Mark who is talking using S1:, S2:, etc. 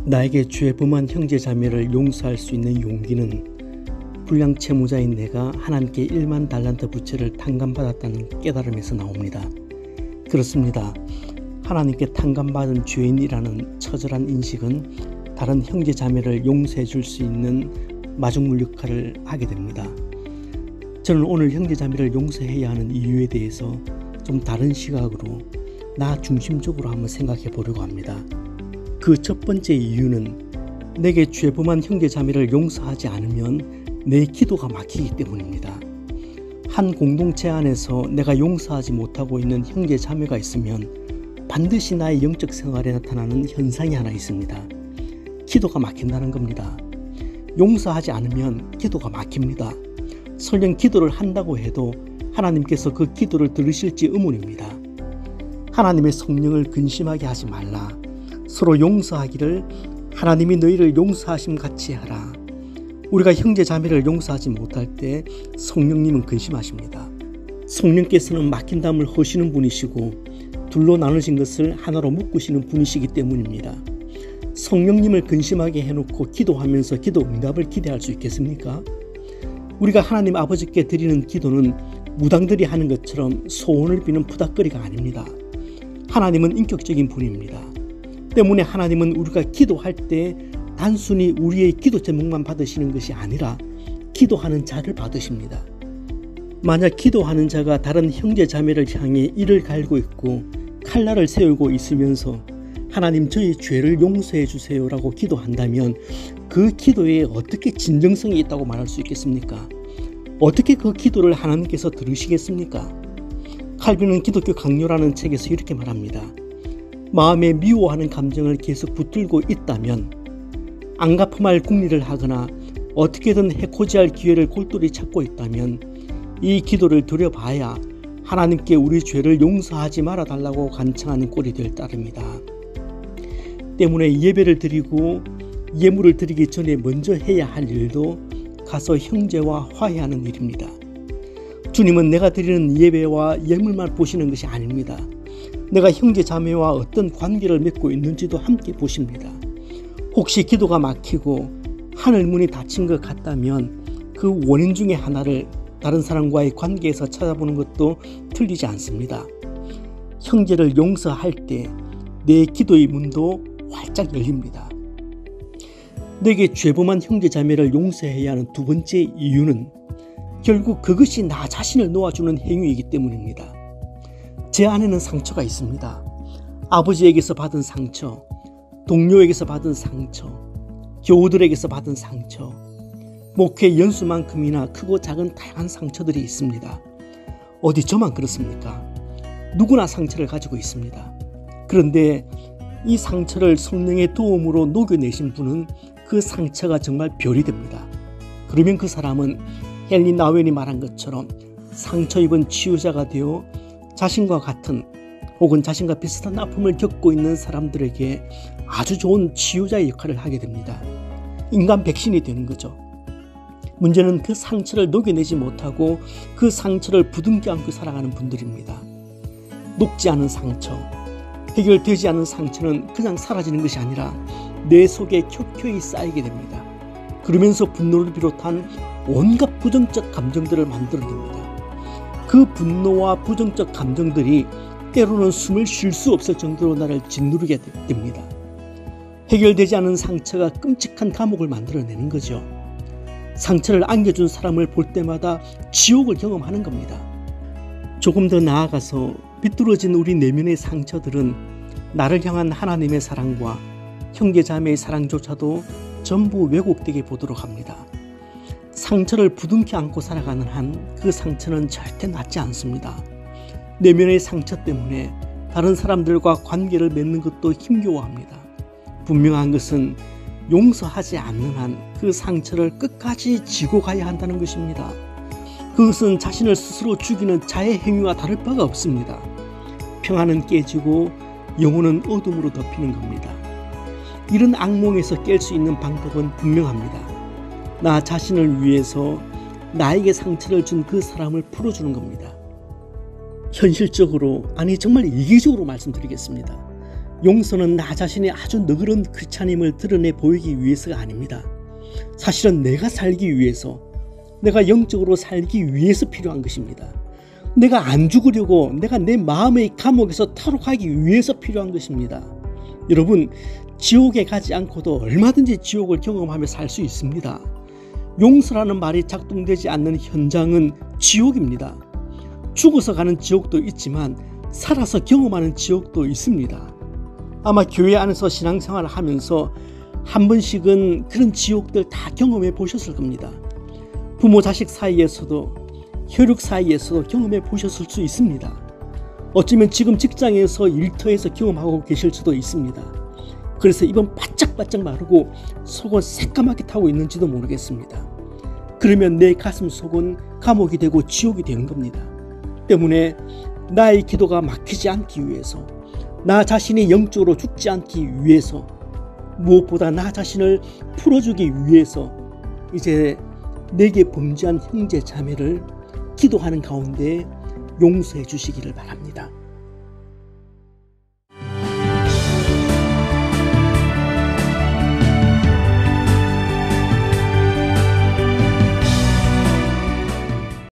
S1: 나에게 죄범한 형제자매를 용서할 수 있는 용기는 불량 채무자인 내가 하나님께 1만 달란트 부채를 탕감받았다는 깨달음에서 나옵니다. 그렇습니다. 하나님께 탕감받은 죄인이라는 처절한 인식은 다른 형제자매를 용서해 줄 수 있는 마중물 역할을 하게 됩니다. 저는 오늘 형제자매를 용서해야 하는 이유에 대해서 좀 다른 시각으로 나 중심적으로 한번 생각해 보려고 합니다. 그 첫 번째 이유는 내게 죄범한 형제자매를 용서하지 않으면 내 기도가 막히기 때문입니다. 한 공동체 안에서 내가 용서하지 못하고 있는 형제자매가 있으면 반드시 나의 영적 생활에 나타나는 현상이 하나 있습니다. 기도가 막힌다는 겁니다. 용서하지 않으면 기도가 막힙니다. 설령 기도를 한다고 해도 하나님께서 그 기도를 들으실지 의문입니다. 하나님의 성령을 근심하게 하지 말라. 서로 용서하기를 하나님이 너희를 용서하심 같이 하라. 우리가 형제자매를 용서하지 못할 때 성령님은 근심하십니다. 성령께서는 막힌 담을 허시는 분이시고 둘로 나누신 것을 하나로 묶으시는 분이시기 때문입니다. 성령님을 근심하게 해놓고 기도하면서 기도 응답을 기대할 수 있겠습니까? 우리가 하나님 아버지께 드리는 기도는 무당들이 하는 것처럼 소원을 비는 푸닥거리가 아닙니다. 하나님은 인격적인 분입니다. 때문에 하나님은 우리가 기도할 때 단순히 우리의 기도 제목만 받으시는 것이 아니라 기도하는 자를 받으십니다. 만약 기도하는 자가 다른 형제자매를 향해 이를 갈고 있고 칼날을 세우고 있으면서 하나님 저희 죄를 용서해 주세요 라고 기도한다면 그 기도에 어떻게 진정성이 있다고 말할 수 있겠습니까? 어떻게 그 기도를 하나님께서 들으시겠습니까? 칼빈은 기독교 강요라는 책에서 이렇게 말합니다. 마음에 미워하는 감정을 계속 붙들고 있다면 안갚음할 궁리를 하거나 어떻게든 해코지할 기회를 골똘히 찾고 있다면 이 기도를 드려봐야 하나님께 우리 죄를 용서하지 말아달라고 간청하는 꼴이 될 따름이다. 때문에 예배를 드리고 예물을 드리기 전에 먼저 해야 할 일도 가서 형제와 화해하는 일입니다. 주님은 내가 드리는 예배와 예물만 보시는 것이 아닙니다. 내가 형제 자매와 어떤 관계를 맺고 있는지도 함께 보십니다. 혹시 기도가 막히고 하늘문이 닫힌 것 같다면 그 원인 중에 하나를 다른 사람과의 관계에서 찾아보는 것도 틀리지 않습니다. 형제를 용서할 때 내 기도의 문도 활짝 열립니다. 내게 죄범한 형제자매를 용서해야 하는 두 번째 이유는 결국 그것이 나 자신을 놓아주는 행위이기 때문입니다. 제 안에는 상처가 있습니다. 아버지에게서 받은 상처, 동료에게서 받은 상처, 교우들에게서 받은 상처, 목회 연수만큼이나 크고 작은 다양한 상처들이 있습니다. 어디 저만 그렇습니까? 누구나 상처를 가지고 있습니다. 그런데 이 상처를 성령의 도움으로 녹여내신 분은 그 상처가 정말 별이 됩니다. 그러면 그 사람은 헨리 나웬이 말한 것처럼 상처 입은 치유자가 되어 자신과 같은 혹은 자신과 비슷한 아픔을 겪고 있는 사람들에게 아주 좋은 치유자의 역할을 하게 됩니다. 인간 백신이 되는 거죠. 문제는 그 상처를 녹여내지 못하고 그 상처를 부둥켜 안고 살아가는 분들입니다. 녹지 않은 상처, 해결되지 않은 상처는 그냥 사라지는 것이 아니라 내 속에 켜켜이 쌓이게 됩니다. 그러면서 분노를 비롯한 온갖 부정적 감정들을 만들어냅니다. 그 분노와 부정적 감정들이 때로는 숨을 쉴 수 없을 정도로 나를 짓누르게 됩니다. 해결되지 않은 상처가 끔찍한 감옥을 만들어내는 거죠. 상처를 안겨준 사람을 볼 때마다 지옥을 경험하는 겁니다. 조금 더 나아가서 비뚤어진 우리 내면의 상처들은 나를 향한 하나님의 사랑과 형제자매의 사랑조차도 전부 왜곡되게 보도록 합니다. 상처를 부둥켜 안고 살아가는 한 그 상처는 절대 낫지 않습니다. 내면의 상처 때문에 다른 사람들과 관계를 맺는 것도 힘겨워합니다. 분명한 것은 용서하지 않는 한 그 상처를 끝까지 지고 가야 한다는 것입니다. 그것은 자신을 스스로 죽이는 자의 행위와 다를 바가 없습니다. 평안은 깨지고 영혼은 어둠으로 덮이는 겁니다. 이런 악몽에서 깰 수 있는 방법은 분명합니다. 나 자신을 위해서 나에게 상처를 준 그 사람을 풀어주는 겁니다. 현실적으로, 아니 정말 이기적으로 말씀드리겠습니다. 용서는 나 자신의 아주 너그러운 크리스찬임을 드러내 보이기 위해서가 아닙니다. 사실은 내가 살기 위해서, 내가 영적으로 살기 위해서 필요한 것입니다. 내가 안 죽으려고, 내가 내 마음의 감옥에서 탈옥하기 위해서 필요한 것입니다. 여러분, 지옥에 가지 않고도 얼마든지 지옥을 경험하며 살 수 있습니다. 용서라는 말이 작동되지 않는 현장은 지옥입니다. 죽어서 가는 지옥도 있지만 살아서 경험하는 지옥도 있습니다. 아마 교회 안에서 신앙생활을 하면서 한 번씩은 그런 지옥들 다 경험해 보셨을 겁니다. 부모 자식 사이에서도, 혈육 사이에서도 경험해 보셨을 수 있습니다. 어쩌면 지금 직장에서 일터에서 경험하고 계실 수도 있습니다. 그래서 입은 바짝바짝 마르고 속은 새까맣게 타고 있는지도 모르겠습니다. 그러면 내 가슴 속은 감옥이 되고 지옥이 되는 겁니다. 때문에 나의 기도가 막히지 않기 위해서, 나 자신이 영적으로 죽지 않기 위해서, 무엇보다 나 자신을 풀어주기 위해서 이제 내게 범죄한 형제 자매를 기도하는 가운데 용서해 주시기를 바랍니다.